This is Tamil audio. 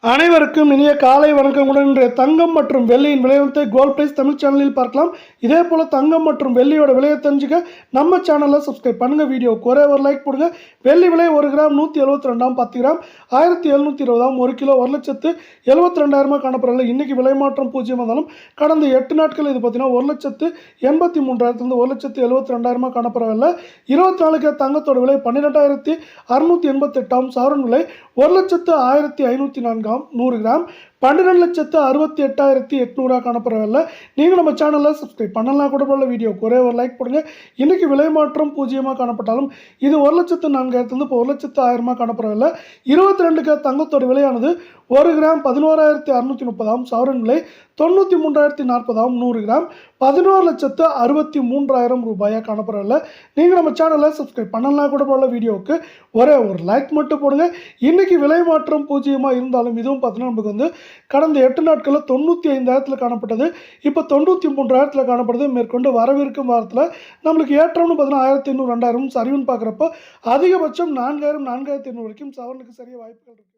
அனைவருக்கும் இனிய காலை வணக்கங்களுடன் இன்றைய தங்கம் மற்றும் வெள்ளியின் விலையத்தை கோல்ட் பிரைஸ் தமிழ் சேனலில் பார்க்கலாம். இதே போல தங்கம் மற்றும் வெள்ளியோட விலையை தெரிஞ்சுக்க நம்ம சேனலை சப்ஸ்கிரைப் பண்ணுங்க. வீடியோக்கு ஒரே ஒரு லைக் போடுங்க. வெள்ளி விலை 1 கிராம் 172 10 கிராம் 1720 1 கிலோ 1,72,000 காணப்படல. இன்னைக்கு விலை மாற்றம் 0 இருந்தாலும் கடந்த 8 நாட்கள் இது பார்த்தீங்கன்னா 1,83,000 1,72,200 காணப்படவில்லை. 24 கேரட் தங்கத்தோட விலை 12,688 சவரன் விலை 1,01,504 100 கிராம் 12,68,800 காணப்படவில்லை. நீங்கள் நம்ம சேனலில் சப்ஸ்கிரைப் பண்ணலாம் கூட போல. வீடியோக்கு ஒரே ஒரு லைக் போடுங்க. இன்றைக்கி விலை மாற்றம் 0 காணப்பட்டாலும் இது 1,04,000 இப்போ 1,10,000 காணப்படவில்லை. 22 கேரட் தங்கத்தோட விலையானது 1 கிராம் 11,630 சவரன் விலை 93,040 100 கிராம் 11,63,000 ரூபாயாக காணப்படவில்லை. நீங்கள் நம்ம சேனலில் சப்ஸ்கிரைப் பண்ணலாம் கூட போல. வீடியோவுக்கு ஒரே ஒரு லைக் மட்டும் போடுங்க. இன்றைக்கி விலை மாற்றம் 0 இருந்தாலும் இதுவும் பார்த்தீங்கன்னா நமக்கு வந்து கடந்த 8 நாட்களில் 95,000 காணப்பட்டது. இப்போ 93,000 காணப்படுது. மேற்கொண்டு வரவிருக்கும் வாரத்தில் நம்மளுக்கு ஏற்றம்னு பார்த்தீங்கன்னா 1,800 2,000 சரிவுன்னு பார்க்குறப்போ அதிகபட்சம் 4,000 4,800 வரைக்கும் சவரனுக்கு சரிய வாய்ப்புகள் இருக்குது.